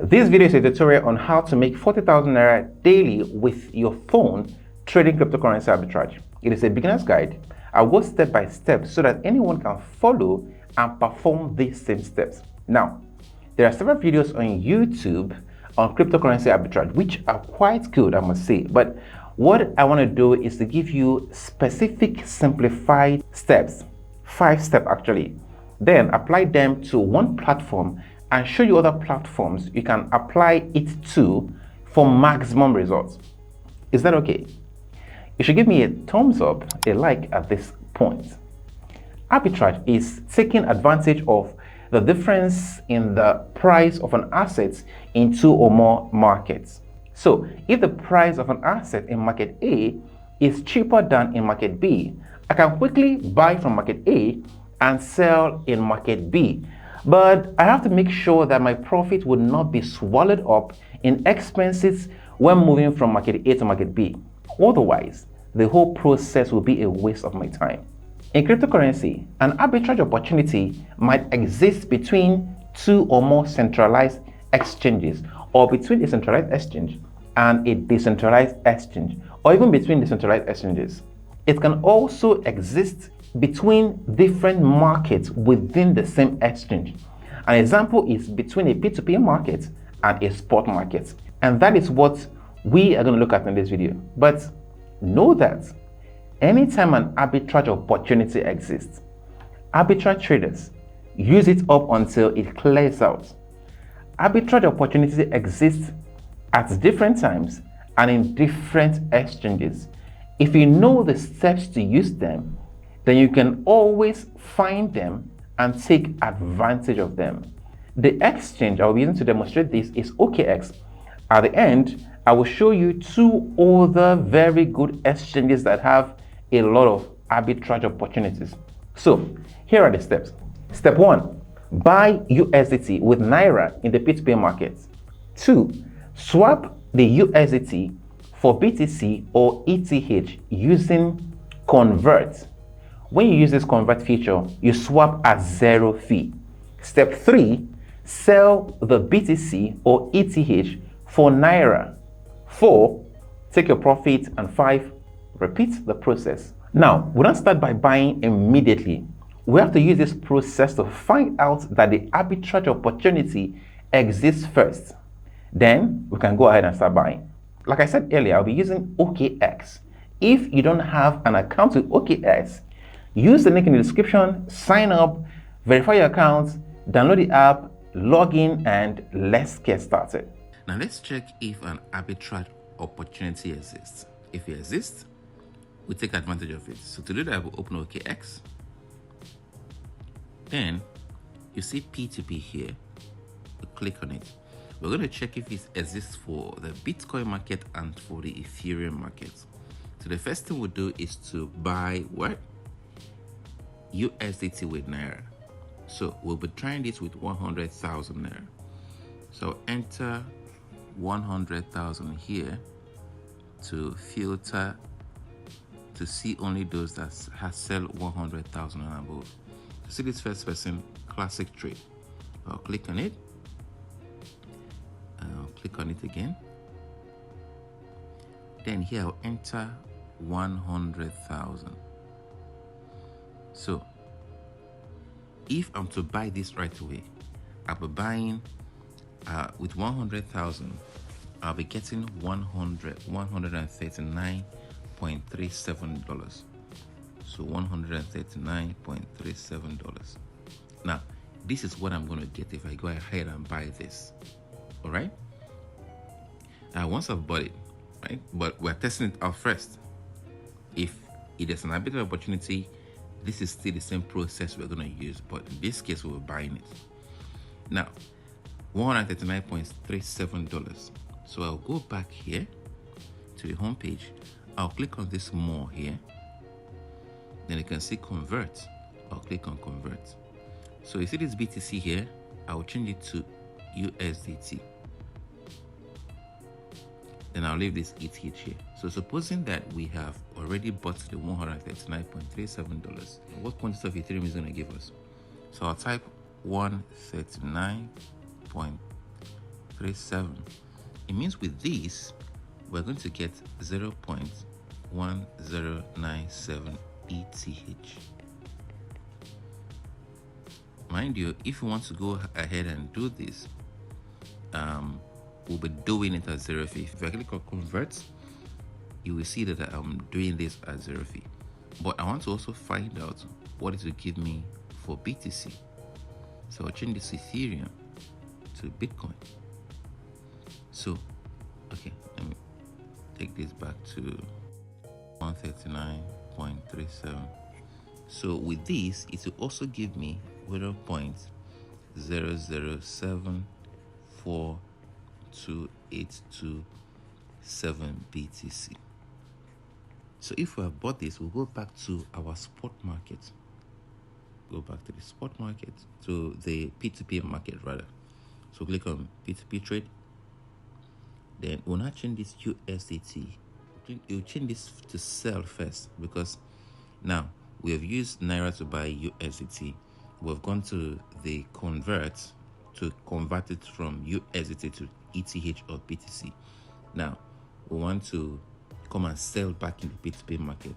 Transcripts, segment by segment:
This video is a tutorial on how to make 40,000 Naira daily with your phone trading cryptocurrency arbitrage. It is a beginner's guide. I'll go step by step so that anyone can follow and perform these same steps. Now, there are several videos on YouTube on cryptocurrency arbitrage, which are quite good, I must say. But what I want to do is to give you specific simplified steps, 5 steps actually, then apply them to one platform and show you other platforms you can apply it to for maximum results. Is that okay? You should give me a thumbs up, a like at this point. Arbitrage is taking advantage of the difference in the price of an asset in 2 or more markets. So if the price of an asset in market A is cheaper than in market B, I can quickly buy from market A and sell in market B. But I have to make sure that my profit would not be swallowed up in expenses when moving from market A to market B. Otherwise, the whole process will be a waste of my time. In cryptocurrency, an arbitrage opportunity might exist between 2 or more centralized exchanges, or between a centralized exchange and a decentralized exchange, or even between decentralized exchanges. It can also exist between different markets within the same exchange. An example is between a P2P market and a spot market. And that is what we are going to look at in this video. But know that anytime an arbitrage opportunity exists, arbitrage traders use it up until it clears out. Arbitrage opportunity exists at different times and in different exchanges. If you know the steps to use them, then you can always find them and take advantage of them. The exchange I'll be using to demonstrate this is OKX. At the end, I will show you 2 other very good exchanges that have a lot of arbitrage opportunities. So here are the steps. Step 1, buy USDT with Naira in the P2P market. 2, swap the USDT for BTC or ETH using Convert. When you use this Convert feature, you swap at 0 fee. Step 3, sell the BTC or ETH for Naira. 4, take your profit. And 5, repeat the process. Now, we don't start by buying immediately. We have to use this process to find out that the arbitrage opportunity exists first. Then we can go ahead and start buying. Like I said earlier, I'll be using OKX. If you don't have an account with OKX, use the link in the description, sign up, verify your account, download the app, log in, and let's get started. Now let's check if an arbitrage opportunity exists. If it exists, we take advantage of it. So to do that, we'll open OKX. Then you see P2P here. We click on it. We're going to check if it exists for the Bitcoin market and for the Ethereum market. So the first thing we'll do is to buy what? USDT with Naira. So we'll be trying this with 100,000 Naira. So enter 100,000 here to filter to see only those that have sell 100,000 and above. To see this first person, classic trade. I'll click on it. I'll click on it again. Then here I'll enter 100,000. So if I'm to buy this right away, I'll be buying with 100,000. I'll be getting $139.37. So $139.37. Now, this is what I'm going to get if I go ahead and buy this. All right. Now, once I've bought it, right? But we're testing it out first. If it is an arbitrage opportunity, this is still the same process we're going to use, but in this case, we're buying it. Now, $139.37. So I'll go back here to the home page. I'll click on this more here. Then you can see convert. I'll click on convert. So you see this BTC here. I'll change it to USDT. Then I'll leave this ETH here. So supposing that we have already bought the $139.37, what quantity of Ethereum is going to give us? So I'll type 139.37 0.37. It means with this, we're going to get 0.1097 ETH. Mind you, if you want to go ahead and do this, we'll be doing it at 0 fee. If I click on convert, you will see that I'm doing this at 0 fee. But I want to also find out what it will give me for BTC. So I'll change this Ethereum to Bitcoin. So, okay, let me take this back to 139.37. So with this, it will also give me 0.0074282.7 BTC. So if we have bought this, we'll go back to our spot market. Go back to the spot market, to the P2P market rather. So click on P2P trade. Then we'll not change this USDT. You'll change this to sell first, because now we have used Naira to buy USDT. We've gone to the convert to convert it from USDT to ETH or BTC. Now we want to come and sell back in the P2P market.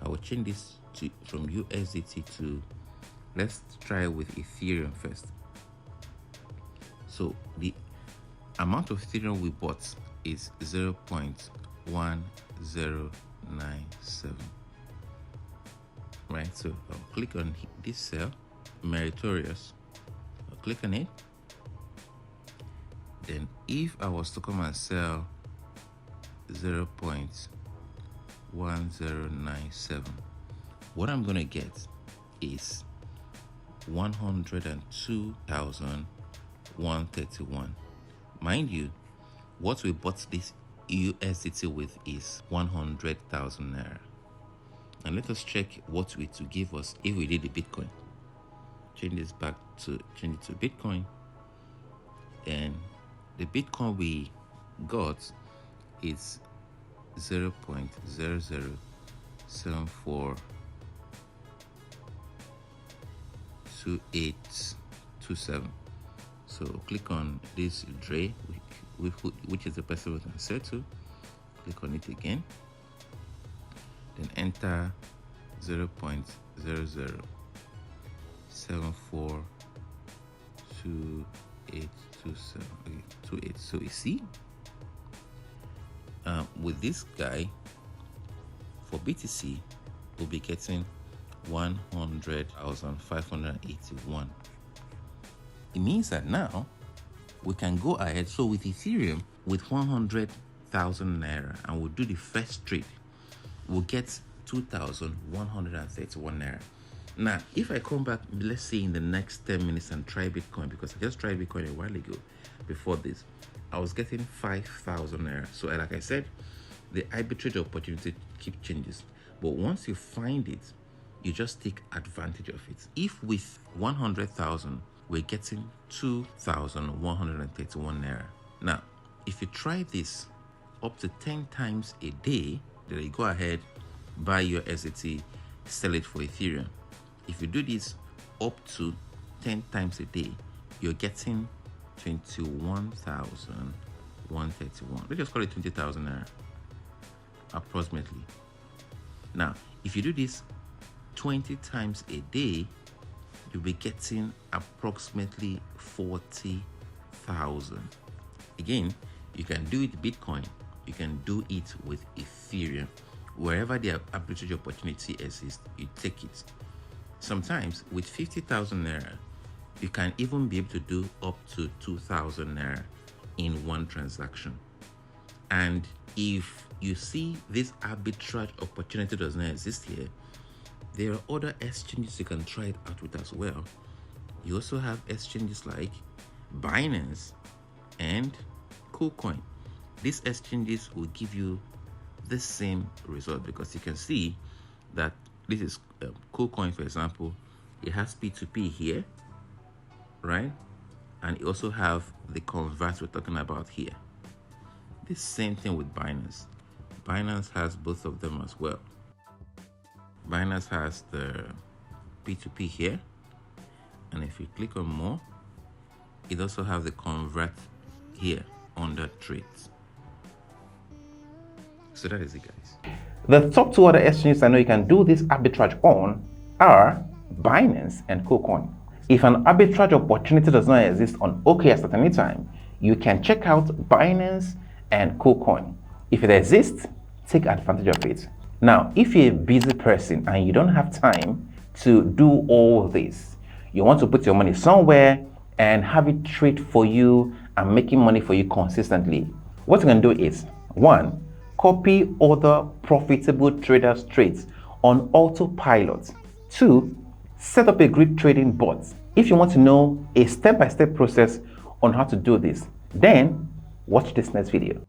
I will change this from USDT to, let's try with Ethereum first. So the amount of Ethereum we bought is 0.1097. Right, so I'll click on this cell, meritorious. I'll click on it. Then if I was to come and sell 0.1097, what I'm gonna get is 102,131. Mind you, what we bought this USDT with is 100,000 Naira. And let us check what it will give us if we did the Bitcoin. Change it to Bitcoin. And the Bitcoin we got is 0.00742827. So click on this Dre, which is the person we can sell to. Click on it again. Then enter 0.00742827. Okay, 28. So you see, with this guy for BTC, we'll be getting 100,581. It means that now we can go ahead. So with Ethereum, with 100,000 Naira, and we'll do the first trade, we'll get 2,131 Naira. Now, if I come back, let's say in the next 10 minutes and try Bitcoin, because I just tried Bitcoin a while ago, before this, I was getting 5,000 Naira. So like I said, the arbitrage opportunity keep changes. But once you find it, you just take advantage of it. If with 100,000, we're getting 2,131 Naira. Now, if you try this up to 10 times a day, then you go ahead, buy your SAT, sell it for Ethereum. If you do this up to 10 times a day, you're getting 21,131. Let's just call it 20,000 Naira, approximately. Now, if you do this 20 times a day, you'll be getting approximately 40,000. Again, you can do it Bitcoin, you can do it with Ethereum. Wherever the arbitrage opportunity exists, you take it. Sometimes with 50,000 Naira, you can even be able to do up to 2,000 Naira in one transaction. And if you see this arbitrage opportunity does not exist here, there are other exchanges you can try it out with as well. You also have exchanges like Binance and KuCoin. These exchanges will give you the same result, because you can see that this is KuCoin, for example. It has P2P here, right? And you also have the convert we're talking about here. The same thing with Binance. Binance has both of them as well. Binance has the P2P here, and if you click on more, it also has the convert here under trades. So that is it, guys. The top two other exchanges I know you can do this arbitrage on are Binance and KuCoin. If an arbitrage opportunity does not exist on OKX at any time, you can check out Binance and KuCoin. If it exists, take advantage of it. Now, if you're a busy person and you don't have time to do all this, you want to put your money somewhere and have it trade for you and making money for you consistently, what you can do is, 1, copy other profitable traders' trades on autopilot. 2, set up a grid trading bot. If you want to know a step-by-step process on how to do this, then watch this next video.